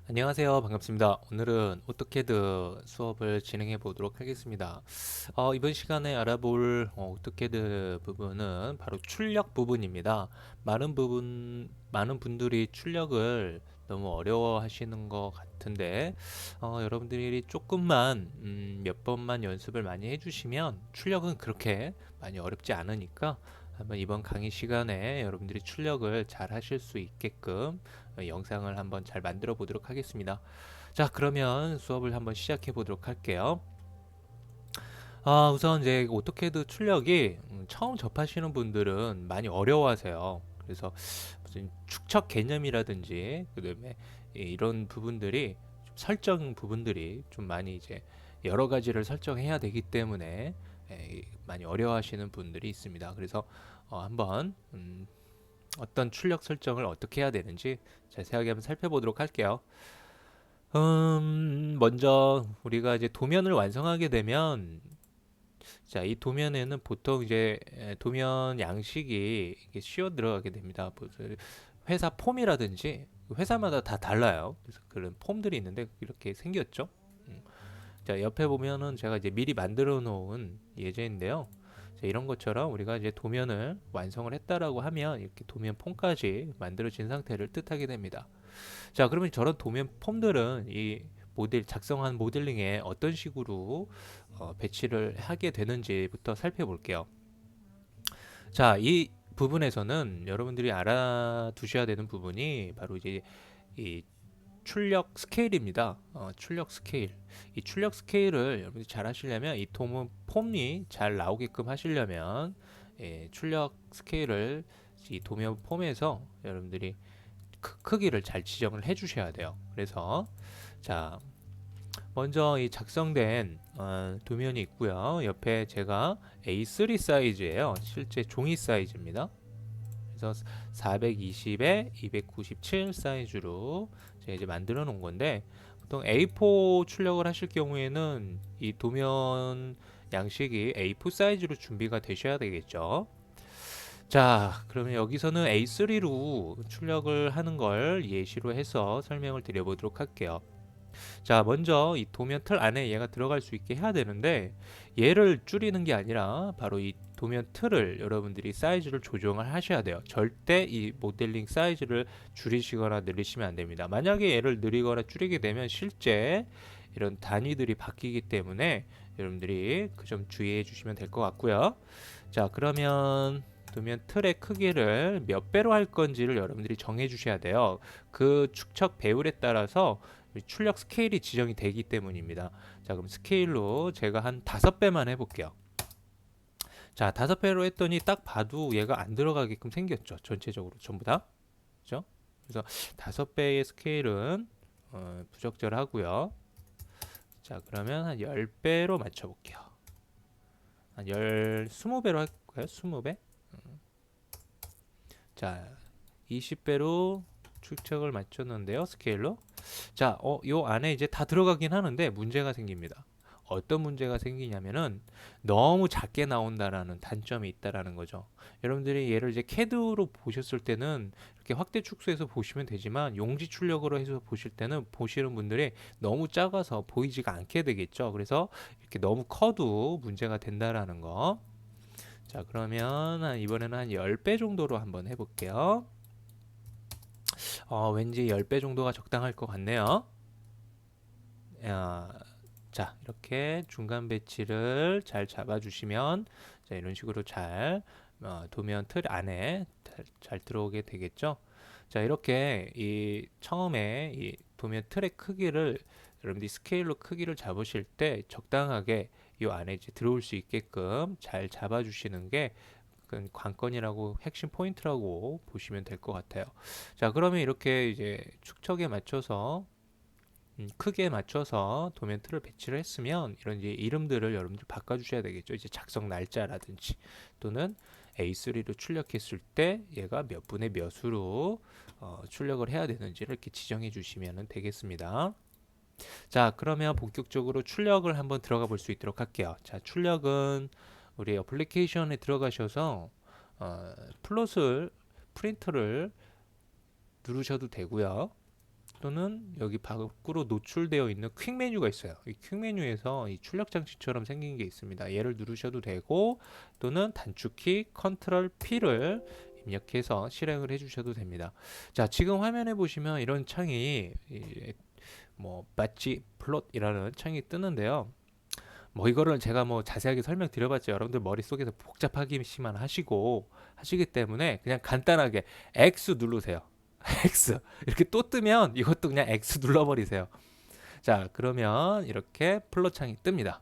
안녕하세요. 반갑습니다. 오늘은 오토캐드 수업을 진행해 보도록 하겠습니다. 이번 시간에 알아볼 오토캐드 부분은 바로 출력 부분입니다. 많은 분들이 출력을 너무 어려워하시는 것 같은데, 여러분들이 조금만, 몇 번만 연습을 많이 해주시면 출력은 그렇게 많이 어렵지 않으니까 한번 이번 강의 시간에 여러분들이 출력을 잘 하실 수 있게끔 영상을 한번 잘 만들어 보도록 하겠습니다. 자, 그러면 수업을 한번 시작해 보도록 할게요. 우선 이제 오토캐드 출력이 처음 접하시는 분들은 많이 어려워하세요. 그래서 무슨 축척 개념이라든지 그다음에 이런 부분들이 좀 설정 부분들이 좀 많이 이제 여러 가지를 설정해야 되기 때문에 많이 어려워하시는 분들이 있습니다. 그래서 한번 어떤 출력 설정을 어떻게 해야 되는지 자세하게 한번 살펴보도록 할게요. 먼저 우리가 이제 도면을 완성하게 되면, 자, 이 도면에는 보통 이제 도면 양식이 이게 씌워 들어가게 됩니다. 회사 폼이라든지 회사마다 다 달라요. 그래서 그런 폼들이 있는데 이렇게 생겼죠. 음. 자, 옆에 보면은 제가 이제 미리 만들어 놓은 예제인데요. 자, 이런 것처럼 우리가 이제 도면을 완성을 했다라고 하면 이렇게 도면 폼까지 만들어진 상태를 뜻하게 됩니다. 자, 그러면 저런 도면 폼들은 이 작성한 모델링에 어떤 식으로 배치를 하게 되는지부터 살펴볼게요. 자, 이 부분에서는 여러분들이 알아두셔야 되는 부분이 바로 이제 이 출력 스케일입니다. 출력 스케일. 이 출력 스케일을 여러분들이 잘 하시려면 이 도면 폼이 잘 나오게끔 하시려면 출력 스케일을 이 도면 폼에서 여러분들이 크기를 잘 지정을 해 주셔야 돼요. 그래서 자, 먼저 이 작성된 도면이 있고요. 옆에 제가 A3 사이즈예요. 실제 종이 사이즈입니다. 그래서 420에 297 사이즈로 제가 이제 만들어 놓은 건데, 보통 A4 출력을 하실 경우에는 이 도면 양식이 A4 사이즈로 준비가 되셔야 되겠죠. 자, 그러면 여기서는 A3로 출력을 하는 걸 예시로 해서 설명을 드려보도록 할게요. 자, 먼저 이 도면 틀 안에 얘가 들어갈 수 있게 해야 되는데, 얘를 줄이는 게 아니라 바로 이 도면 틀을 여러분들이 사이즈를 조정을 하셔야 돼요. 절대 이 모델링 사이즈를 줄이시거나 늘리시면 안 됩니다. 만약에 얘를 늘리거나 줄이게 되면 실제 이런 단위들이 바뀌기 때문에 여러분들이 그 점 주의해 주시면 될 것 같고요. 자, 그러면 도면 틀의 크기를 몇 배로 할 건지를 여러분들이 정해 주셔야 돼요. 그 축척 배율에 따라서 출력 스케일이 지정이 되기 때문입니다. 자, 그럼 스케일로 제가 한 5배만 해볼게요. 자, 5배로 했더니 딱 봐도 얘가 안 들어가게끔 생겼죠. 전체적으로 전부 다. 그죠? 그래서 5배의 스케일은 부적절하고요. 자, 그러면 한 10배로 맞춰볼게요. 한 20배로 할까요? 20배? 자, 20배로 축척을 맞췄는데요. 스케일로. 자, 요 안에 이제 다 들어가긴 하는데 문제가 생깁니다. 어떤 문제가 생기냐면은 너무 작게 나온다라는 단점이 있다라는 거죠. 여러분들이 얘를 이제 캐드로 보셨을 때는 이렇게 확대 축소해서 보시면 되지만 용지 출력으로 해서 보실 때는 보시는 분들이 너무 작아서 보이지가 않게 되겠죠. 그래서 이렇게 너무 커도 문제가 된다라는 거. 자, 그러면 이번에는 한 10배 정도로 한번 해볼게요. 왠지 10배 정도가 적당할 것 같네요. 어, 자, 이렇게 중간 배치를 잘 잡아주시면, 자, 이런 식으로 잘 도면 틀 안에 잘 들어오게 되겠죠. 자, 이렇게 이 처음에 이 도면 틀의 크기를 여러분들이 스케일로 크기를 잡으실 때 적당하게 이 안에 이제 들어올 수 있게끔 잘 잡아주시는 게 관건이라고, 핵심 포인트라고 보시면 될 것 같아요. 자, 그러면 이렇게 이제 축척에 맞춰서 크기에 맞춰서 도면 틀을 배치를 했으면 이런 이제 이름들을 여러분들 바꿔주셔야 되겠죠. 이제 작성 날짜라든지 또는 A3로 출력했을 때 얘가 몇 분의 몇으로 출력을 해야 되는지를 이렇게 지정해 주시면 되겠습니다. 자, 그러면 본격적으로 출력을 한번 들어가 볼 수 있도록 할게요. 자, 출력은 우리 어플리케이션에 들어가셔서 플롯을 프린터를 누르셔도 되고요. 또는 여기 밖으로 노출되어 있는 퀵 메뉴가 있어요. 이 퀵 메뉴에서 이 출력 장치처럼 생긴 게 있습니다. 얘를 누르셔도 되고 또는 단축키 컨트롤 P를 입력해서 실행을 해주셔도 됩니다. 자, 지금 화면에 보시면 이런 창이 뭐 마치 플롯이라는 창이 뜨는데요. 뭐 이거를 제가 뭐 자세하게 설명드려봤자 여러분들 머릿속에서 복잡하기만 하시기 때문에 그냥 간단하게 X 누르세요. X 이렇게 또 뜨면 이것도 그냥 X 눌러버리세요. 자, 그러면 이렇게 플롯 창이 뜹니다.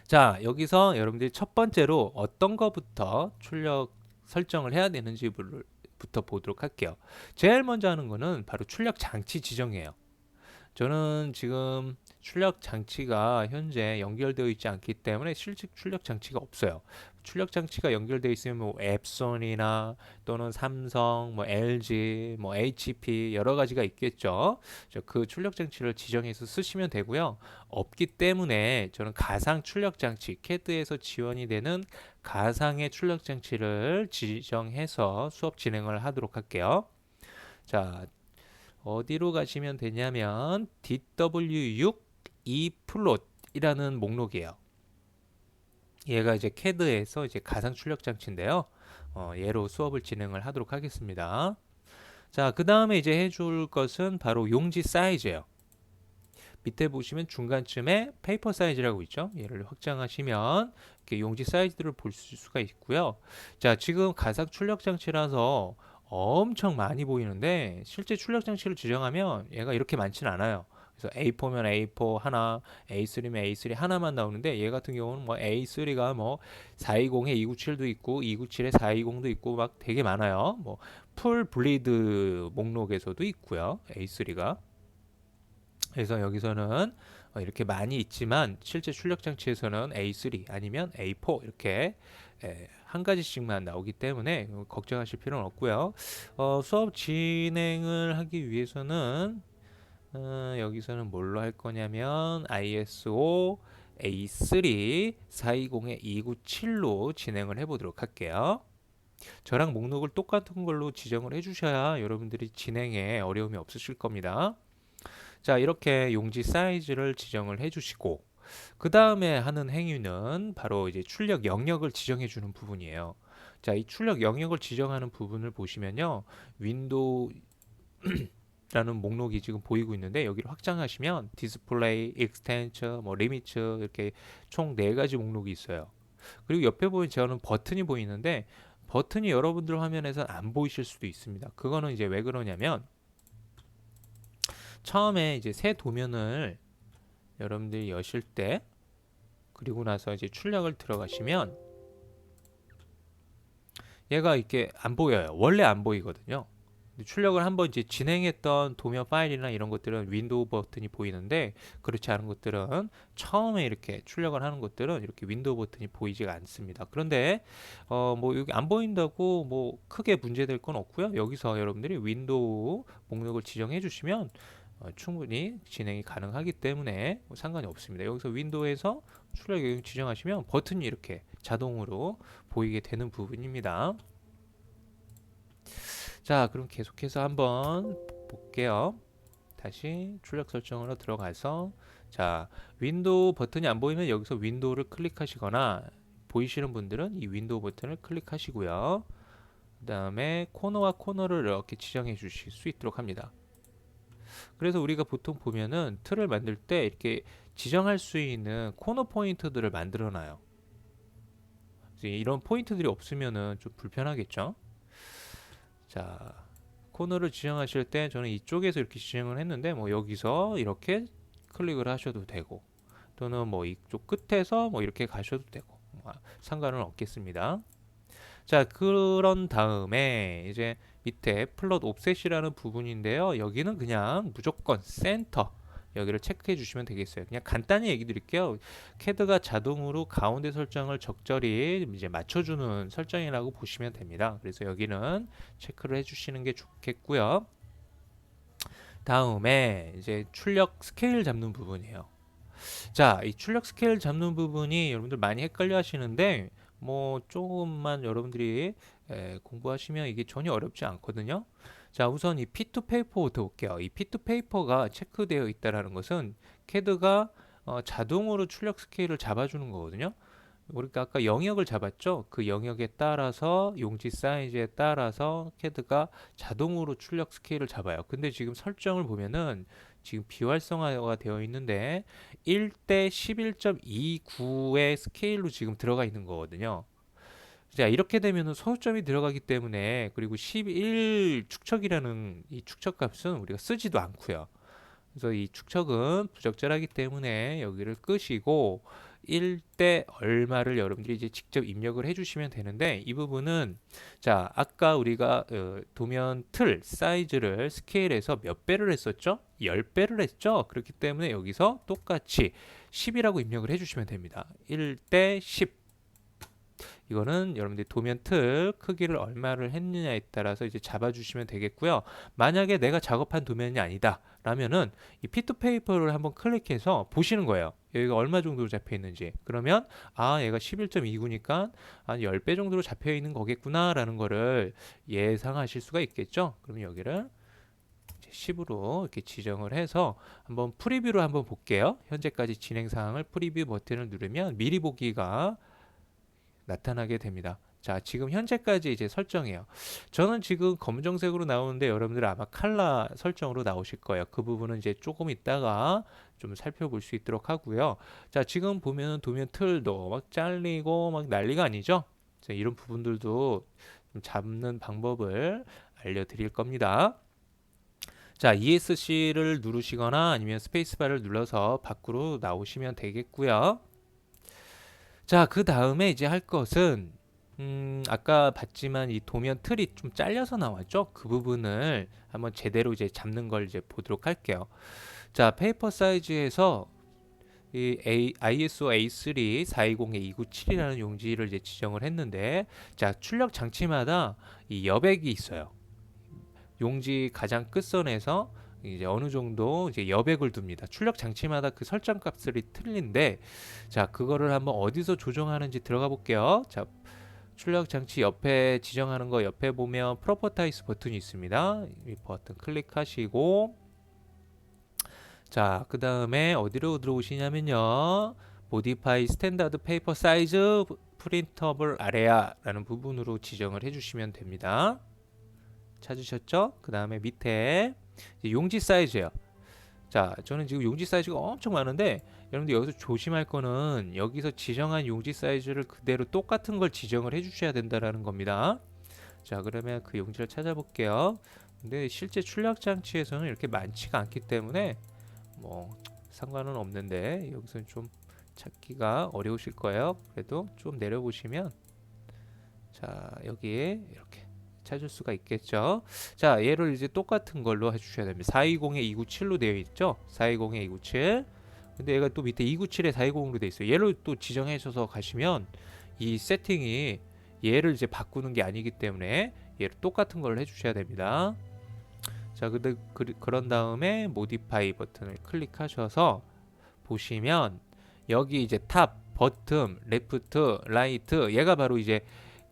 자, 여기서 여러분들이 첫 번째로 어떤 거부터 출력 설정을 해야 되는지부터 보도록 할게요. 제일 먼저 하는 거는 바로 출력 장치 지정이에요. 저는 지금 출력 장치가 현재 연결되어 있지 않기 때문에 실직 출력 장치가 없어요. 출력 장치가 연결되어 있으면 뭐 앱손이나 또는 삼성, 뭐 LG, 뭐 HP 여러 가지가 있겠죠. 그 출력 장치를 지정해서 쓰시면 되고요. 없기 때문에 저는 가상 출력 장치, CAD에서 지원이 되는 가상의 출력 장치를 지정해서 수업 진행을 하도록 할게요. 자, 어디로 가시면 되냐면 DW6 e플롯이라는 목록이에요. 얘가 이제 CAD에서 이제 가상 출력 장치인데요. 얘로 수업을 진행을 하도록 하겠습니다. 자, 그 다음에 이제 해줄 것은 바로 용지 사이즈예요. 밑에 보시면 중간쯤에 페이퍼 사이즈라고 있죠. 얘를 확장하시면 이렇게 용지 사이즈를 볼 수가 있고요. 자, 지금 가상 출력 장치라서 엄청 많이 보이는데 실제 출력 장치를 지정하면 얘가 이렇게 많지는 않아요. 그래서 A4면 A4 하나, A3면 A3 하나만 나오는데 얘 같은 경우는 뭐 A3가 뭐 420에 297도 있고 297에 420도 있고 막 되게 많아요. 뭐 풀 블리드 목록에서도 있고요. A3가. 그래서 여기서는 이렇게 많이 있지만 실제 출력 장치에서는 A3 아니면 A4 이렇게 한 가지씩만 나오기 때문에 걱정하실 필요는 없고요. 수업 진행을 하기 위해서는 여기서는 뭘로 할 거냐면 ISO A3 420에 297로 진행을 해보도록 할게요. 저랑 목록을 똑같은 걸로 지정을 해주셔야 여러분들이 진행에 어려움이 없으실 겁니다. 자, 이렇게 용지 사이즈를 지정을 해주시고 그 다음에 하는 행위는 바로 이제 출력 영역을 지정해 주는 부분이에요. 자, 이 출력 영역을 지정하는 부분을 보시면요. 윈도우 라는 목록이 지금 보이고 있는데 여기를 확장하시면 디스플레이, 익스텐처, 뭐 리미트 이렇게 총 4가지 목록이 있어요. 그리고 옆에 보면 저는 버튼이 보이는데 버튼이 여러분들 화면에서 안 보이실 수도 있습니다. 그거는 이제 왜 그러냐면 처음에 이제 새 도면을 여러분들이 여실 때 그리고 나서 이제 출력을 들어가시면 얘가 이렇게 안 보여요. 원래 안 보이거든요. 출력을 한번 이제 진행했던 도면 파일이나 이런 것들은 윈도우 버튼이 보이는데 그렇지 않은 것들은 처음에 이렇게 출력을 하는 것들은 이렇게 윈도우 버튼이 보이지가 않습니다. 그런데 뭐 여기 안 보인다고 뭐 크게 문제될 건 없고요. 여기서 여러분들이 윈도우 목록을 지정해 주시면 충분히 진행이 가능하기 때문에 뭐 상관이 없습니다. 여기서 윈도우에서 출력 영역 지정하시면 버튼이 이렇게 자동으로 보이게 되는 부분입니다. 자, 그럼 계속해서 한번 볼게요. 다시 출력 설정으로 들어가서 자, 윈도우 버튼이 안 보이면 여기서 윈도우를 클릭하시거나 보이시는 분들은 이 윈도우 버튼을 클릭하시고요. 그 다음에 코너와 코너를 이렇게 지정해 주실 수 있도록 합니다. 그래서 우리가 보통 보면은 틀을 만들 때 이렇게 지정할 수 있는 코너 포인트들을 만들어 놔요. 이런 포인트들이 없으면은 좀 불편하겠죠. 자, 코너를 지정하실 때 저는 이쪽에서 이렇게 지정을 했는데 뭐 여기서 이렇게 클릭을 하셔도 되고 또는 뭐 이쪽 끝에서 뭐 이렇게 가셔도 되고 상관은 없겠습니다. 자, 그런 다음에 이제 밑에 플롯 옵셋이라는 부분인데요. 여기는 그냥 무조건 센터 여기를 체크해 주시면 되겠어요. 그냥 간단히 얘기 드릴게요. CAD가 자동으로 가운데 설정을 적절히 이제 맞춰주는 설정이라고 보시면 됩니다. 그래서 여기는 체크를 해주시는 게 좋겠고요. 다음에 이제 출력 스케일 잡는 부분이에요. 자, 이 출력 스케일 잡는 부분이 여러분들 많이 헷갈려 하시는데 뭐 조금만 여러분들이 공부하시면 이게 전혀 어렵지 않거든요. 자, 우선 이 P2페이퍼부터 볼게요. 이 P2페이퍼가 체크되어 있다라는 것은 캐드가 자동으로 출력 스케일을 잡아주는 거거든요. 우리가 아까 영역을 잡았죠? 그 영역에 따라서 용지 사이즈에 따라서 캐드가 자동으로 출력 스케일을 잡아요. 근데 지금 설정을 보면은 지금 비활성화가 되어 있는데 1대 11.29의 스케일로 지금 들어가 있는 거거든요. 자, 이렇게 되면은 소요점이 들어가기 때문에, 그리고 11 축척이라는 이 축척 값은 우리가 쓰지도 않고요. 그래서 이 축척은 부적절하기 때문에 여기를 끄시고 1대 얼마를 여러분들이 이제 직접 입력을 해주시면 되는데, 이 부분은 자, 아까 우리가 도면 틀 사이즈를 스케일에서 몇 배를 했었죠? 10배를 했죠? 그렇기 때문에 여기서 똑같이 10이라고 입력을 해주시면 됩니다. 1대 10. 이거는 여러분들이 도면 틀 크기를 얼마를 했느냐에 따라서 이제 잡아주시면 되겠고요. 만약에 내가 작업한 도면이 아니다 라면은 이 피트페이퍼를 한번 클릭해서 보시는 거예요. 여기가 얼마 정도로 잡혀 있는지. 그러면 아, 얘가 11.29니까 한 10배 정도로 잡혀 있는 거겠구나 라는 거를 예상하실 수가 있겠죠. 그러면 여기를 10으로 이렇게 지정을 해서 한번 프리뷰로 한번 볼게요. 현재까지 진행 사항을 프리뷰 버튼을 누르면 미리 보기가 나타나게 됩니다. 자, 지금 현재까지 이제 설정이에요. 저는 지금 검정색으로 나오는데 여러분들 아마 칼라 설정으로 나오실 거예요. 그 부분은 이제 조금 있다가 좀 살펴볼 수 있도록 하고요. 자, 지금 보면은 도면 틀도 막 잘리고 막 난리가 아니죠? 자, 이런 부분들도 좀 잡는 방법을 알려드릴 겁니다. 자, ESC를 누르시거나 아니면 스페이스바를 눌러서 밖으로 나오시면 되겠고요. 자, 그 다음에 이제 할 것은 아까 봤지만 이 도면 틀이 좀 잘려서 나왔죠? 그 부분을 한번 제대로 이제 잡는 걸 이제 보도록 할게요. 자, 페이퍼 사이즈에서 이 ISO A3 420-297이라는 용지를 이제 지정을 했는데, 자, 출력 장치마다 이 여백이 있어요. 용지 가장 끝선에서 이제 어느 정도 이제 여백을 둡니다. 출력 장치마다 그 설정 값들이 틀린데, 자, 그거를 한번 어디서 조정하는지 들어가 볼게요. 자, 출력 장치 옆에 지정하는 거 옆에 보면 프로퍼타이스 버튼이 있습니다. 이 버튼 클릭하시고, 자, 그 다음에 어디로 들어오시냐면요, 모디파이 스탠다드 페이퍼 사이즈 프린터블 아레아라는 부분으로 지정을 해주시면 됩니다. 찾으셨죠? 그 다음에 밑에 용지 사이즈예요. 자, 저는 지금 용지 사이즈가 엄청 많은데 여러분들 여기서 조심할 거는 여기서 지정한 용지 사이즈를 그대로 똑같은 걸 지정을 해주셔야 된다라는 겁니다. 자, 그러면 그 용지를 찾아볼게요. 근데 실제 출력 장치에서는 이렇게 많지가 않기 때문에 뭐 상관은 없는데 여기서는 좀 찾기가 어려우실 거예요. 그래도 좀 내려보시면, 자, 여기에 이렇게 찾을 수가 있겠죠. 자, 얘를 이제 똑같은 걸로 해주셔야 됩니다. 420-297로 되어 있죠. 420-297. 근데 얘가 또 밑에 297에 420으로 되어 있어요. 얘를 또 지정해 주셔서 가시면 이 세팅이 얘를 이제 바꾸는 게 아니기 때문에 얘를 똑같은 걸 해주셔야 됩니다. 자, 근데 그런 다음에 모디파이 버튼을 클릭하셔서 보시면 여기 이제 탑, 버튼, 레프트, 라이트, 얘가 바로 이제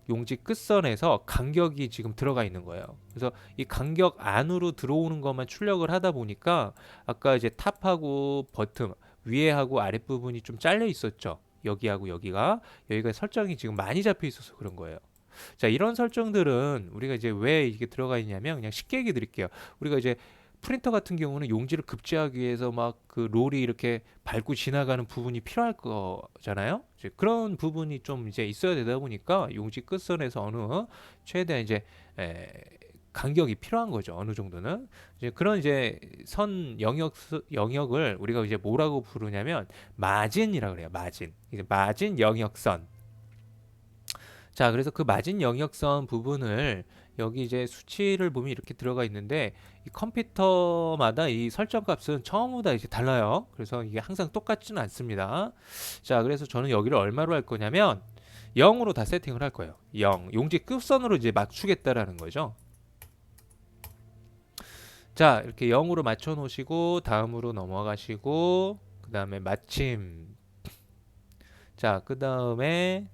용지 끝선에서 간격이 지금 들어가 있는 거예요. 그래서 이 간격 안으로 들어오는 것만 출력을 하다 보니까 아까 이제 탑하고 버튼, 위에하고 아랫부분이 좀 잘려 있었죠. 여기하고 여기가 설정이 지금 많이 잡혀 있어서 그런 거예요. 자, 이런 설정들은 우리가 이제 왜 이게 들어가 있냐면, 그냥 쉽게 얘기 드릴게요. 우리가 이제 프린터 같은 경우는 용지를 급제하기 위해서 막 그 롤이 이렇게 밟고 지나가는 부분이 필요할 거잖아요. 이제 그런 부분이 좀 이제 있어야 되다 보니까 용지 끝선에서 어느 최대한 이제 간격이 필요한 거죠. 어느 정도는 이제 그런 이제 선 영역을 우리가 이제 뭐라고 부르냐면 마진이라고 그래요. 마진. 이제 마진 영역선. 자, 그래서 그 마진 영역선 부분을 여기 이제 수치를 보면 이렇게 들어가 있는데, 이 컴퓨터마다 이 설정 값은 처음보다 이제 달라요. 그래서 이게 항상 똑같지는 않습니다. 자, 그래서 저는 여기를 얼마로 할 거냐면 0으로 다 세팅을 할 거예요. 0. 용지 끝선으로 이제 맞추겠다라는 거죠. 자, 이렇게 0으로 맞춰 놓으시고 다음으로 넘어가시고, 그 다음에 마침. 자, 그 다음에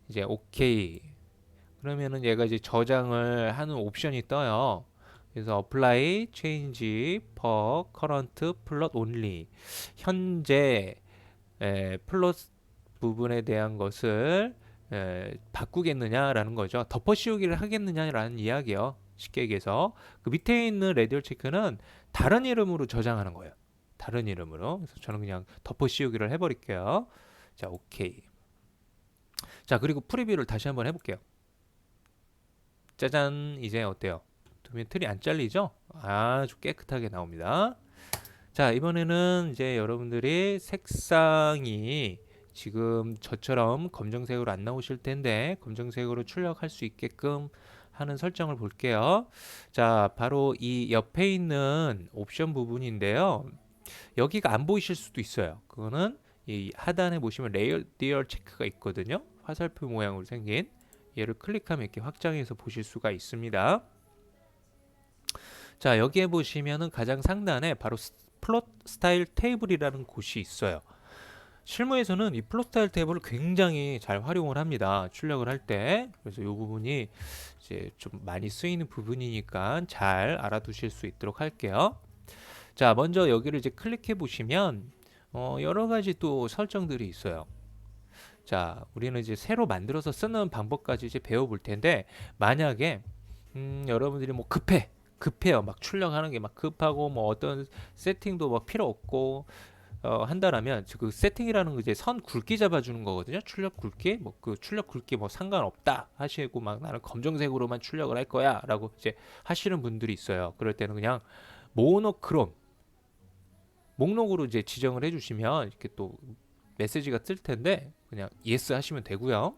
이제 오케이. 그러면은 얘가 이제 저장을 하는 옵션이 떠요. 그래서 apply change per current plot only. 현재 플롯 부분에 대한 것을 바꾸겠느냐라는 거죠. 덮어 씌우기를 하겠느냐라는 이야기요. 쉽게 얘기해서 그 밑에 있는 레디얼 체크는 다른 이름으로 저장하는 거예요. 다른 이름으로. 그래서 저는 그냥 덮어 씌우기를 해버릴게요. 자, 오케이. 자, 그리고 프리뷰를 다시 한번 해볼게요. 짜잔, 이제 어때요? 도면 틀이 안 잘리죠? 아주 깨끗하게 나옵니다. 자, 이번에는 이제 여러분들이 색상이 지금 저처럼 검정색으로 안 나오실 텐데 검정색으로 출력할 수 있게끔 하는 설정을 볼게요. 자, 바로 이 옆에 있는 옵션 부분인데요. 여기가 안 보이실 수도 있어요. 그거는 이 하단에 보시면 레이어 체크가 있거든요. 화살표 모양으로 생긴 얘를 클릭하면 이렇게 확장해서 보실 수가 있습니다. 자, 여기에 보시면은 가장 상단에 바로 플롯 스타일 테이블이라는 곳이 있어요. 실무에서는 이 플롯 스타일 테이블을 굉장히 잘 활용을 합니다. 출력을 할 때. 그래서 이 부분이 이제 좀 많이 쓰이는 부분이니까 잘 알아두실 수 있도록 할게요. 자, 먼저 여기를 이제 클릭해 보시면 여러 가지 또 설정들이 있어요. 자, 우리는 이제 새로 만들어서 쓰는 방법까지 이제 배워볼 텐데 만약에 여러분들이 뭐 급해요. 막 출력하는 게 막 급하고 뭐 어떤 세팅도 막 필요 없고 한다라면 그 세팅이라는 거 이제 선 굵기 잡아주는 거거든요. 출력 굵기 뭐 그 출력 굵기 뭐 상관없다 하시고 막 나는 검정색으로만 출력을 할 거야라고 이제 하시는 분들이 있어요. 그럴 때는 그냥 모노크롬 목록으로 이제 지정을 해주시면 이렇게 또 메시지가 뜰 텐데 그냥 yes 하시면 되고요.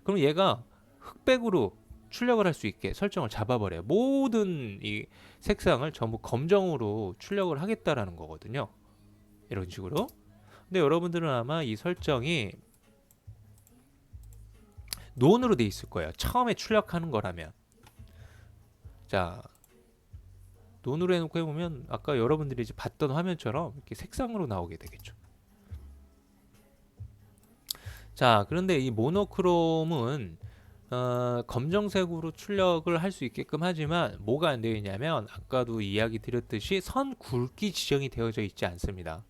그럼 얘가 흑백으로 출력을 할 수 있게 설정을 잡아버려요. 모든 이 색상을 전부 검정으로 출력을 하겠다라는 거거든요. 이런 식으로. 근데 여러분들은 아마 이 설정이 논으로 돼 있을 거예요. 처음에 출력하는 거라면. 자, 논으로 해놓고 해보면 아까 여러분들이 이제 봤던 화면처럼 이렇게 색상으로 나오게 되겠죠. 자, 그런데 이 모노크롬은 검정색으로 출력을 할 수 있게끔 하지만 뭐가 안 되어 있냐면 아까도 이야기 드렸듯이 선 굵기 지정이 되어져 있지 않습니다.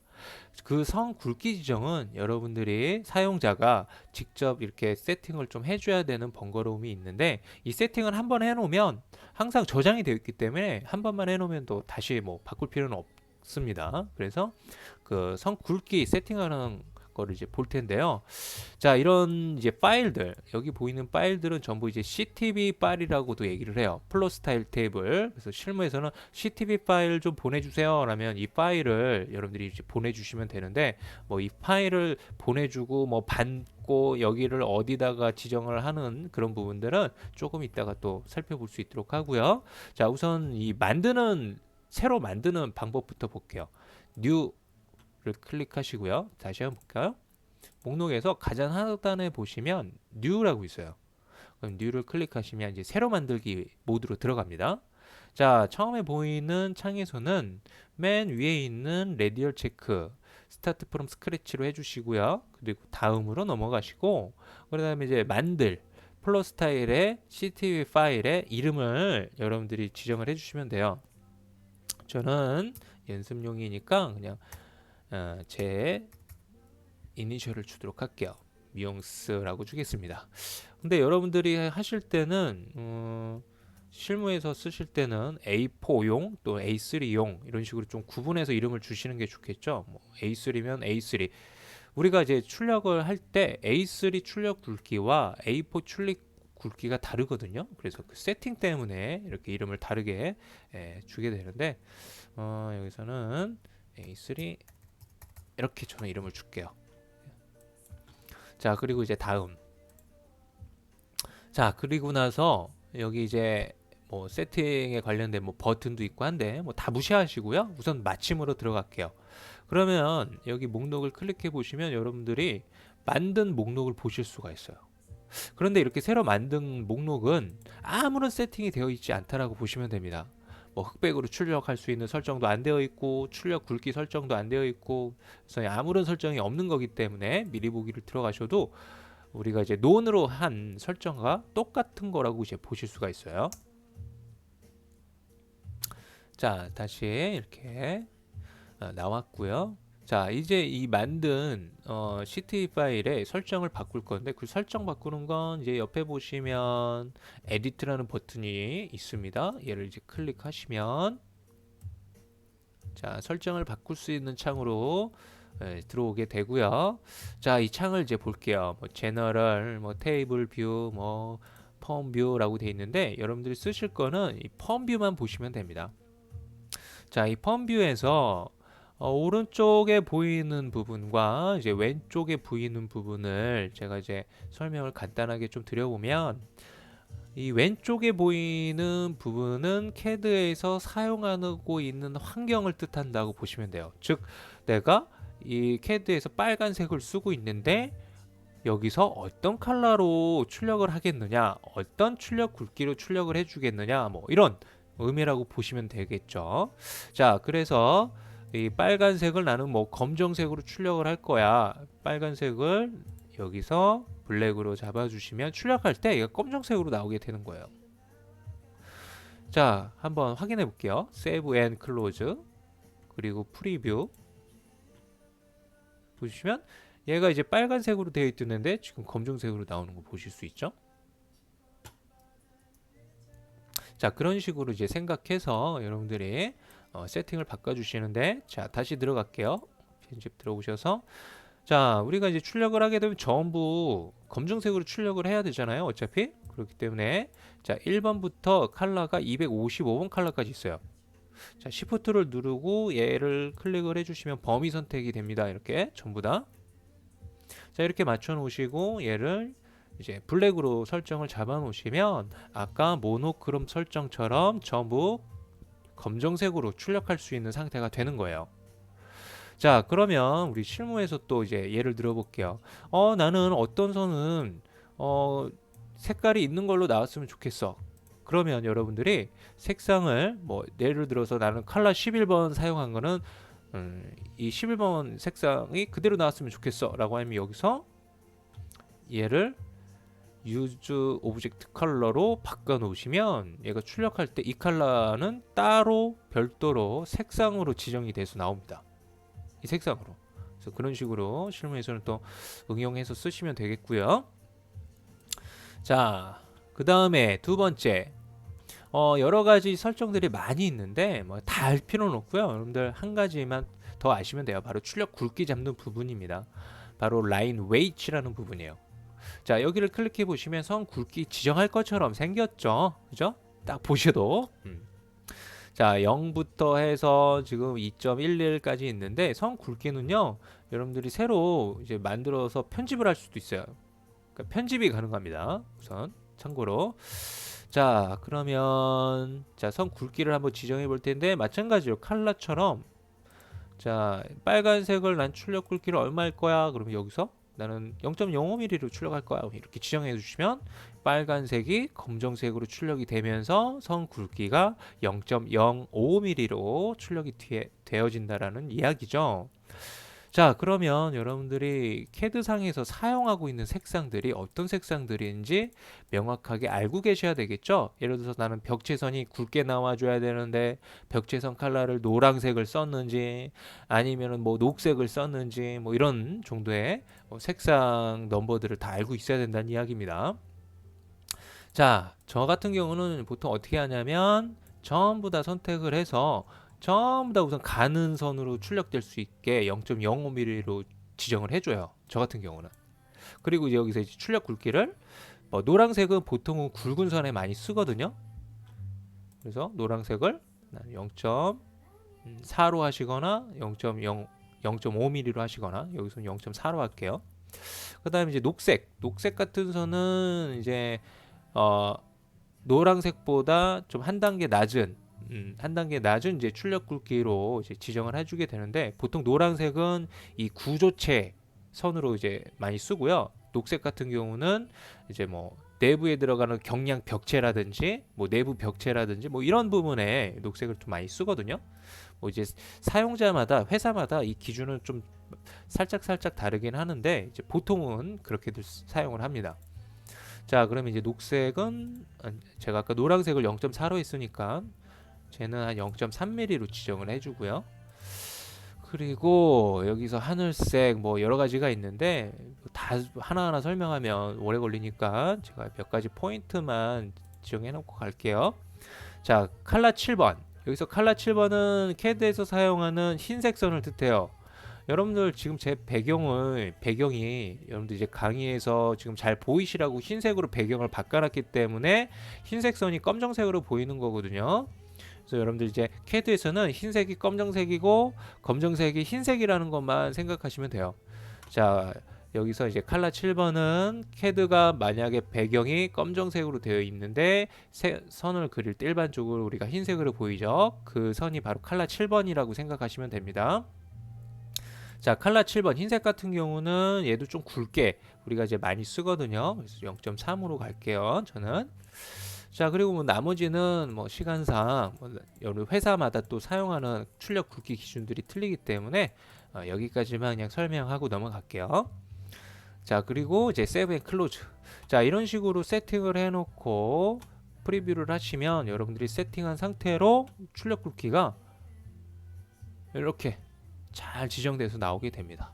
그 선 굵기 지정은 여러분들이 사용자가 직접 이렇게 세팅을 좀 해줘야 되는 번거로움이 있는데 이 세팅을 한번 해놓으면 항상 저장이 되어 있기 때문에 한 번만 해놓으면 또 다시 뭐 바꿀 필요는 없습니다. 그래서 그 선 굵기 세팅하는 거를 이제 볼 텐데요. 자, 이런 이제 파일들 여기 보이는 파일들은 전부 이제 CTB 파일이라고도 얘기를 해요. 플롯 스타일 테이블. 그래서 실무에서는 CTB 파일 좀 보내주세요. 라면 이 파일을 여러분들이 이제 보내주시면 되는데 뭐 이 파일을 보내주고 뭐 받고 여기를 어디다가 지정을 하는 그런 부분들은 조금 이따가 또 살펴볼 수 있도록 하고요. 자, 우선 이 새로 만드는 방법부터 볼게요. New를 클릭하시고요. 다시 한번 볼까요? 목록에서 가장 하단에 보시면 New라고 있어요. 그럼 New를 클릭하시면 이제 새로 만들기 모드로 들어갑니다. 자, 처음에 보이는 창에서는 맨 위에 있는 레디얼 체크 스타트 프롬 스크래치로 해주시고요. 그리고 다음으로 넘어가시고 그 다음에 이제 만들 플롯 스타일의 CTV 파일의 이름을 여러분들이 지정을 해주시면 돼요. 저는 연습용이니까 그냥 제 이니셜을 주도록 할게요. 미용스라고 주겠습니다. 근데 여러분들이 하실 때는 실무에서 쓰실 때는 A4용 또 A3용 이런 식으로 좀 구분해서 이름을 주시는 게 좋겠죠. 뭐 A3면 A3 우리가 이제 출력을 할 때 A3 출력 굵기와 A4 출력 굵기가 다르거든요. 그래서 그 세팅 때문에 이렇게 이름을 다르게 주게 되는데 여기서는 A3 이렇게 저는 이름을 줄게요. 자, 그리고 이제 다음. 자, 그리고 나서 여기 이제 뭐 세팅에 관련된 뭐 버튼도 있고 한데 뭐 다 무시하시고요. 우선 마침으로 들어갈게요. 그러면 여기 목록을 클릭해 보시면 여러분들이 만든 목록을 보실 수가 있어요. 그런데 이렇게 새로 만든 목록은 아무런 세팅이 되어 있지 않다라고 보시면 됩니다. 뭐 흑백으로 출력할 수 있는 설정도 안 되어 있고 출력 굵기 설정도 안 되어 있고 그래서 아무런 설정이 없는 거기 때문에 미리 보기를 들어가셔도 우리가 이제 논으로 한 설정과 똑같은 거라고 이제 보실 수가 있어요. 자, 다시 이렇게 나왔고요. 자, 이제 이 만든 CTE 파일에 설정을 바꿀 건데 그 설정 바꾸는 건 이제 옆에 보시면 에디트라는 버튼이 있습니다. 얘를 이제 클릭하시면 자, 설정을 바꿀 수 있는 창으로 들어오게 되고요. 자, 이 창을 이제 볼게요. 뭐 제너럴, 뭐 테이블 뷰, 뭐 펌 뷰라고 되어 있는데 여러분들이 쓰실 거는 이 펌 뷰만 보시면 됩니다. 자, 이 펌 뷰에서 오른쪽에 보이는 부분과 이제 왼쪽에 보이는 부분을 제가 이제 설명을 간단하게 좀 드려보면 이 왼쪽에 보이는 부분은 CAD에서 사용하고 있는 환경을 뜻한다고 보시면 돼요. 즉, 내가 이 CAD에서 빨간색을 쓰고 있는데 여기서 어떤 컬러로 출력을 하겠느냐, 어떤 출력 굵기로 출력을 해주겠느냐, 뭐 이런 의미라고 보시면 되겠죠. 자, 그래서 이 빨간색을 나는 뭐 검정색으로 출력을 할 거야. 빨간색을 여기서 블랙으로 잡아주시면 출력할 때 얘가 검정색으로 나오게 되는 거예요. 자, 한번 확인해 볼게요. Save and Close 그리고 프리뷰 보시면 얘가 이제 빨간색으로 되어 있는데 지금 검정색으로 나오는 거 보실 수 있죠? 자, 그런 식으로 이제 생각해서 여러분들이 세팅을 바꿔주시는데, 자, 다시 들어갈게요. 편집 들어오셔서, 자, 우리가 이제 출력을 하게 되면 전부 검정색으로 출력을 해야 되잖아요. 어차피. 그렇기 때문에, 자, 1번부터 컬러가 255번 컬러까지 있어요. 자, Shift를 누르고 얘를 클릭을 해주시면 범위 선택이 됩니다. 이렇게 전부 다. 자, 이렇게 맞춰 놓으시고 얘를 이제 블랙으로 설정을 잡아 놓으시면 아까 모노크롬 설정처럼 전부 검정색으로 출력할 수 있는 상태가 되는 거예요. 자, 그러면 우리 실무에서 또 이제 예를 들어 볼게요. 나는 어떤 선은 색깔이 있는 걸로 나왔으면 좋겠어. 그러면 여러분들이 색상을 뭐 예를 들어서 나는 컬러 11번 사용한 거는 이 11번 색상이 그대로 나왔으면 좋겠어 라고 하면 여기서 얘를 use object 컬러로 바꿔 놓으시면 얘가 출력할 때 이 컬러는 따로 별도로 색상으로 지정이 돼서 나옵니다. 이 색상으로. 그래서 그런 식으로 실무에서는 또 응용해서 쓰시면 되겠고요. 자, 그 다음에 두 번째 여러 가지 설정들이 많이 있는데 뭐 다 알 필요는 없고요. 여러분들 한 가지만 더 아시면 돼요. 바로 출력 굵기 잡는 부분입니다. 바로 라인 웨이츠라는 부분이에요. 자, 여기를 클릭해 보시면 선 굵기 지정할 것처럼 생겼죠. 그죠? 딱 보셔도. 자, 0부터 해서 지금 2.11까지 있는데 선 굵기는요. 여러분들이 새로 이제 만들어서 편집을 할 수도 있어요. 그러니까 편집이 가능합니다. 우선 참고로. 자, 그러면 자, 선 굵기를 한번 지정해 볼 텐데 마찬가지로 컬러처럼 자, 빨간색을 난 출력 굵기를 얼마일 거야? 그러면 여기서 나는 0.05mm로 출력할 거야. 이렇게 지정해 주시면 빨간색이 검정색으로 출력이 되면서 선 굵기가 0.05mm로 출력이 되어진다라는 이야기죠. 자, 그러면 여러분들이 캐드상에서 사용하고 있는 색상들이 어떤 색상들인지 명확하게 알고 계셔야 되겠죠? 예를 들어서 나는 벽체선이 굵게 나와줘야 되는데 벽체선 컬러를 노란색을 썼는지 아니면 뭐 녹색을 썼는지 뭐 이런 정도의 색상 넘버들을 다 알고 있어야 된다는 이야기입니다. 자, 저 같은 경우는 보통 어떻게 하냐면 전부 다 선택을 해서 전부 다 우선 가는 선으로 출력될 수 있게 0.05mm로 지정을 해줘요. 저 같은 경우는. 그리고 이제 여기서 이제 출력 굵기를 노란색은 보통은 굵은 선에 많이 쓰거든요. 그래서 노란색을 0.4로 하시거나 0.5mm로 하시거나 여기서는 0.4로 할게요. 그 다음에 이제 녹색 같은 선은 이제 노란색보다 좀 한 단계 낮은 이제 출력 굵기로 이제 지정을 해주게 되는데 보통 노란색은 이 구조체 선으로 이제 많이 쓰고요. 녹색 같은 경우는 이제 뭐 내부에 들어가는 경량 벽체라든지 뭐 내부 벽체라든지 뭐 이런 부분에 녹색을 좀 많이 쓰거든요. 뭐 이제 사용자마다 회사마다 이 기준은 좀 살짝 다르긴 하는데 이제 보통은 그렇게들 사용을 합니다. 자, 그러면 이제 녹색은 제가 아까 노란색을 0.4로 했으니까 쟤는 한 0.3mm로 지정을 해주고요. 그리고 여기서 하늘색 뭐 여러 가지가 있는데 다 하나하나 설명하면 오래 걸리니까 제가 몇 가지 포인트만 지정해 놓고 갈게요. 자, 칼라 7번. 여기서 칼라 7번은 캐드에서 사용하는 흰색 선을 뜻해요. 여러분들 지금 제 배경이 여러분들 이제 강의에서 지금 잘 보이시라고 흰색으로 배경을 바꿔놨기 때문에 흰색 선이 검정색으로 보이는 거거든요. 그래서 여러분들 이제 캐드에서는 흰색이 검정색이고 검정색이 흰색이라는 것만 생각하시면 돼요. 자, 여기서 이제 칼라 7번은 캐드가 만약에 배경이 검정색으로 되어 있는데 선을 그릴 때 일반적으로 우리가 흰색으로 보이죠. 그 선이 바로 칼라 7번이라고 생각하시면 됩니다. 자, 칼라 7번 흰색 같은 경우는 얘도 좀 굵게 우리가 이제 많이 쓰거든요. 그래서 0.3으로 갈게요. 저는. 자, 그리고 뭐 나머지는 뭐 시간상 뭐 여러 회사마다 또 사용하는 출력 굵기 기준들이 틀리기 때문에 여기까지만 그냥 설명하고 넘어갈게요. 자, 그리고 이제 세브 앤 클로즈. 자, 이런 식으로 세팅을 해놓고 프리뷰를 하시면 여러분들이 세팅한 상태로 출력 굵기가 이렇게 잘 지정돼서 나오게 됩니다.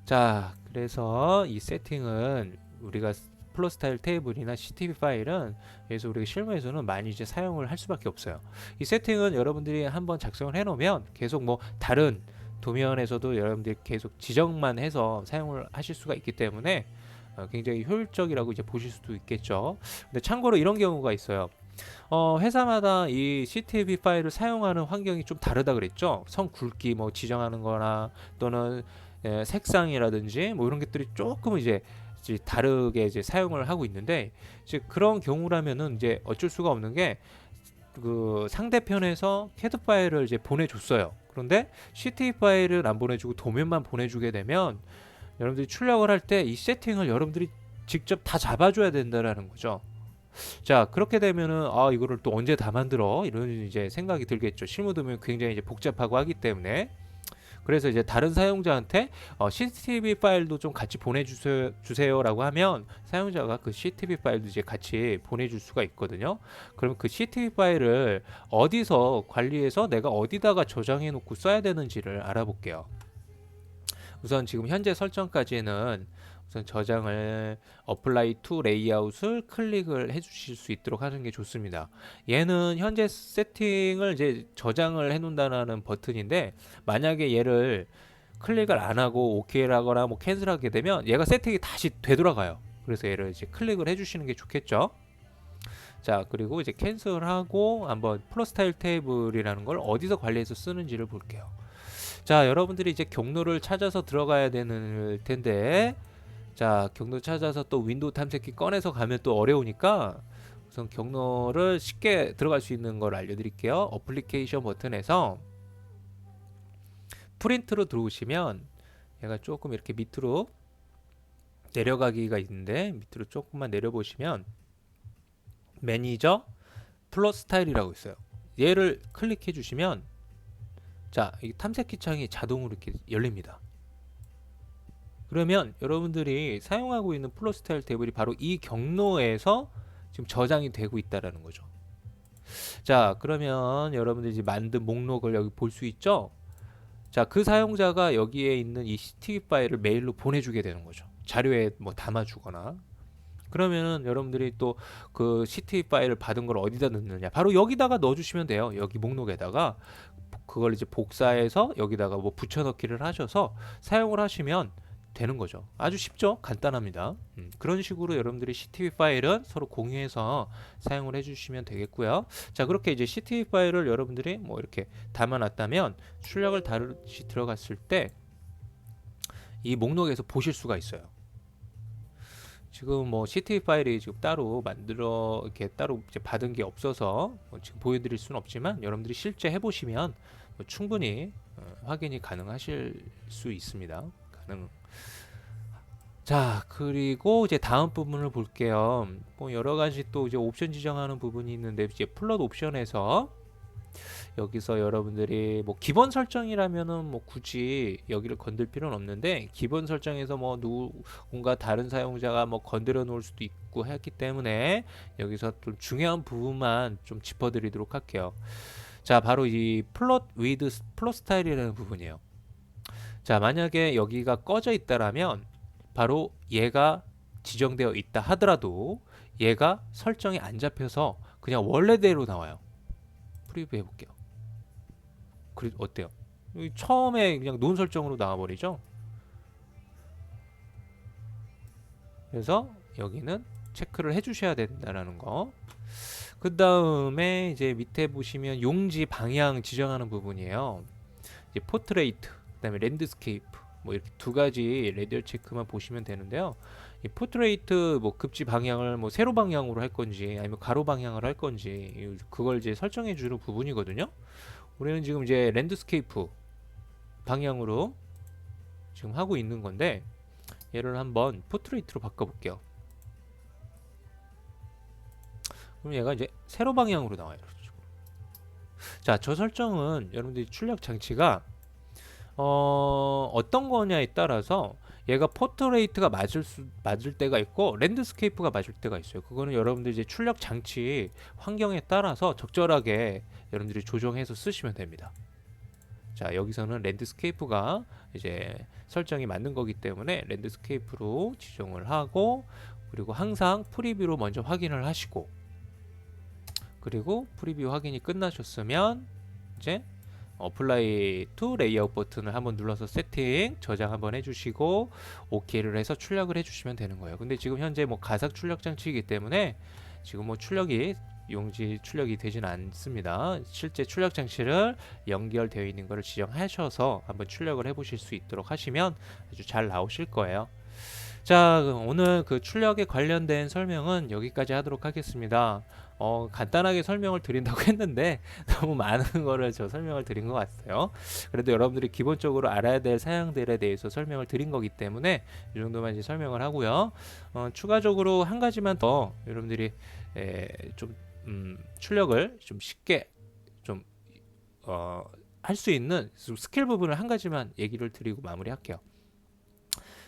자, 그래서 이 세팅은 우리가 플러 스타일 테이블이나 CTB 파일은 그래서 우리가 실무에서는 많이 이제 사용을 할 수밖에 없어요. 이 세팅은 여러분들이 한번 작성을 해놓으면 계속 뭐 다른 도면에서도 여러분들이 계속 지정만 해서 사용을 하실 수가 있기 때문에 굉장히 효율적이라고 이제 보실 수도 있겠죠. 근데 참고로 이런 경우가 있어요. 회사마다 이 CTB 파일을 사용하는 환경이 좀 다르다 그랬죠. 선 굵기 뭐 지정하는 거나 또는 색상이라든지 뭐 이런 것들이 조금 이제 다르게 이제 사용을 하고 있는데 이제 그런 경우라면은 이제 어쩔 수가 없는 게 그 상대편에서 캐드 파일을 이제 보내줬어요. 그런데 CTB 파일을 안 보내주고 도면만 보내주게 되면 여러분들이 출력을 할 때 이 세팅을 여러분들이 직접 다 잡아줘야 된다라는 거죠. 자, 그렇게 되면은 이거를 또 언제 다 만들어 이런 이제 생각이 들겠죠. 실무도면 굉장히 이제 복잡하고 하기 때문에. 그래서 이제 다른 사용자한테 CTB 파일도 좀 같이 보내주세요라고 하면 사용자가 그 CTB 파일도 이제 같이 보내줄 수가 있거든요. 그럼 그 CTB 파일을 어디서 관리해서 내가 어디다가 저장해 놓고 써야 되는지를 알아볼게요. 우선 지금 현재 설정까지는 우선 저장을 apply to layout을 클릭을 해 주실 수 있도록 하는 게 좋습니다. 얘는 현재 세팅을 이제 저장을 해 놓는다는 버튼인데 만약에 얘를 클릭을 안 하고 OK라거나 뭐 캔슬하게 되면 얘가 세팅이 다시 되돌아가요. 그래서 얘를 이제 클릭을 해 주시는 게 좋겠죠. 자, 그리고 이제 캔슬하고 한번 플러스 타일 테이블이라는 걸 어디서 관리해서 쓰는지를 볼게요. 자, 여러분들이 이제 경로를 찾아서 들어가야 되는 텐데 자, 경로 찾아서 또 윈도우 탐색기 꺼내서 가면 또 어려우니까 우선 경로를 쉽게 들어갈 수 있는 걸 알려드릴게요. 어플리케이션 버튼에서 프린트로 들어오시면 얘가 조금 이렇게 밑으로 내려가기가 있는데 밑으로 조금만 내려보시면 매니저 플러스 스타일이라고 있어요. 얘를 클릭해 주시면 자, 이 탐색기 창이 자동으로 이렇게 열립니다. 그러면 여러분들이 사용하고 있는 플러스 스타일 테이블이 바로 이 경로에서 지금 저장이 되고 있다라는 거죠. 자, 그러면 여러분들이 이제 만든 목록을 여기 볼 수 있죠? 자, 그 사용자가 여기에 있는 이 CTB 파일을 메일로 보내주게 되는 거죠. 자료에 뭐 담아주거나. 그러면은 여러분들이 또 그 CTB 파일을 받은 걸 어디다 넣느냐? 바로 여기다가 넣어주시면 돼요. 여기 목록에다가 그걸 이제 복사해서 여기다가 뭐 붙여넣기를 하셔서 사용을 하시면 되는 거죠. 아주 쉽죠? 간단합니다. 그런 식으로 여러분들이 CTB 파일은 서로 공유해서 사용을 해주시면 되겠고요. 자, 그렇게 이제 CTB 파일을 여러분들이 뭐 이렇게 담아놨다면 출력을 다시 들어갔을 때 이 목록에서 보실 수가 있어요. 지금 뭐 CTB 파일이 지금 따로 만들어 이렇게 따로 이제 받은 게 없어서 뭐 지금 보여드릴 수는 없지만 여러분들이 실제 해보시면 뭐 충분히 확인이 가능하실 수 있습니다. 자, 그리고 이제 다음 부분을 볼게요. 뭐 여러 가지 또 이제 옵션 지정하는 부분이 있는데 이제 플롯 옵션에서 여기서 여러분들이 뭐 기본 설정이라면은 뭐 굳이 여기를 건들 필요는 없는데 기본 설정에서 뭐 누군가 다른 사용자가 뭐 건드려 놓을 수도 있고 있고 했기 때문에 여기서 좀 중요한 부분만 좀 짚어드리도록 할게요. 자, 바로 이 플롯 위드 플롯 스타일이라는 부분이에요. 자, 만약에 여기가 꺼져 있다라면 바로 얘가 지정되어 있다 하더라도 얘가 설정이 안 잡혀서 그냥 원래대로 나와요. 프리뷰 해볼게요. 어때요? 처음에 그냥 논 설정으로 나와버리죠. 그래서 여기는 체크를 해주셔야 된다라는 거. 그 다음에 이제 밑에 보시면 용지 방향 지정하는 부분이에요. 이제 포트레이트, 그다음에 랜드스케이프, 뭐 이렇게 두 가지 레디얼 체크만 보시면 되는데요. 이 포트레이트 뭐 급지 방향을 뭐 세로 방향으로 할 건지 아니면 가로 방향을 할 건지 그걸 이제 설정해 주는 부분이거든요. 우리는 지금 이제 랜드스케이프 방향으로 지금 하고 있는 건데 얘를 한번 포트레이트로 바꿔볼게요. 그럼 얘가 이제 세로 방향으로 나와요. 자, 저 설정은 여러분들이 출력 장치가 어떤 거냐에 따라서 얘가 포트레이트가 맞을 때가 있고 랜드스케이프가 맞을 때가 있어요. 그거는 여러분들 이제 출력 장치 환경에 따라서 적절하게 여러분들이 조정해서 쓰시면 됩니다. 자, 여기서는 랜드스케이프가 이제 설정이 맞는 거기 때문에 랜드스케이프로 지정을 하고, 그리고 항상 프리뷰로 먼저 확인을 하시고, 그리고 프리뷰 확인이 끝나셨으면 이제 어플라이 투 레이아웃 버튼을 한번 눌러서 세팅 저장 한번 해주시고 OK를 해서 출력을 해주시면 되는 거예요. 근데 지금 현재 뭐 가상 출력 장치이기 때문에 지금 뭐 용지 출력이 되진 않습니다. 실제 출력 장치를 연결되어 있는 것을 지정하셔서 한번 출력을 해보실 수 있도록 하시면 아주 잘 나오실 거예요. 자, 오늘 그 출력에 관련된 설명은 여기까지 하도록 하겠습니다. 간단하게 설명을 드린다고 했는데 너무 많은 거를 저 설명을 드린 것 같아요. 그래도 여러분들이 기본적으로 알아야 될 사양들에 대해서 설명을 드린 거기 때문에 이 정도만 이제 설명을 하고요. 추가적으로 한 가지만 더 여러분들이 좀 출력을 좀 쉽게 좀 할 수 있는 스킬 부분을 한 가지만 얘기를 드리고 마무리할게요.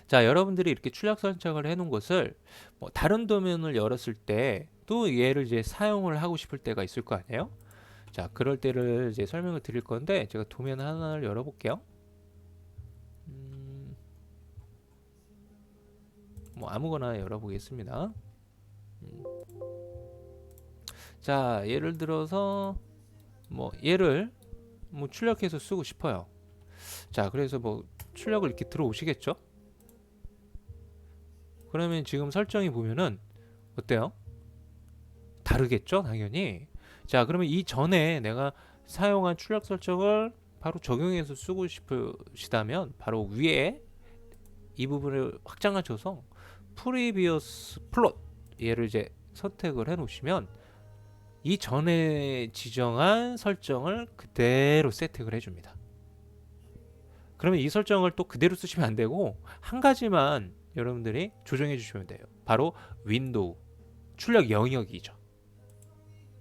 자, 여러분들이 이렇게 출력 선택을 해놓은 것을 뭐 다른 도면을 열었을 때 또 얘를 이제 사용을 하고 싶을 때가 있을 거 아니에요? 자, 그럴 때를 이제 설명을 드릴 건데 제가 도면 하나를 열어볼게요. 뭐 아무거나 열어보겠습니다. 자, 예를 들어서 뭐 얘를 뭐 출력해서 쓰고 싶어요. 자, 그래서 뭐 출력을 이렇게 들어오시겠죠? 그러면 지금 설정이 보면은 어때요? 다르겠죠, 당연히. 자, 그러면 이 전에 내가 사용한 출력 설정을 바로 적용해서 쓰고 싶으시다면 바로 위에 이 부분을 확장하셔서 프리비어스 플롯 얘를 이제 선택을 해 놓으시면 이 전에 지정한 설정을 그대로 세팅을 해줍니다. 그러면 이 설정을 또 그대로 쓰시면 안 되고 한 가지만 여러분들이 조정해 주시면 돼요. 바로 윈도우 출력 영역이죠.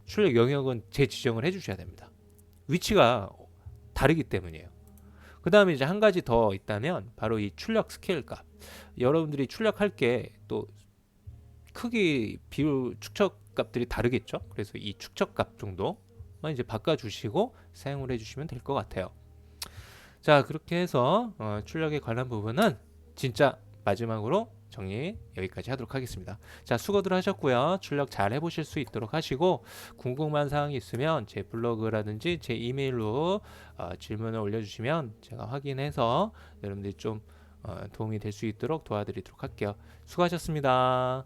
출력 영역은 재지정을 해주셔야 됩니다. 위치가 다르기 때문이에요. 그 다음에 이제 한 가지 더 있다면 바로 이 출력 스케일 값. 여러분들이 출력할 게 또 크기 비율 축척 값들이 다르겠죠. 그래서 이 축척 값 정도만 이제 바꿔주시고 사용을 해주시면 될 것 같아요. 자, 그렇게 해서 출력에 관한 부분은 진짜 마지막으로 정리 여기까지 하도록 하겠습니다. 자, 수고들 하셨고요. 출력 잘 해보실 수 있도록 하시고 궁금한 사항이 있으면 제 블로그라든지 제 이메일로 질문을 올려주시면 제가 확인해서 여러분들이 좀 도움이 될 수 있도록 도와드리도록 할게요. 수고하셨습니다.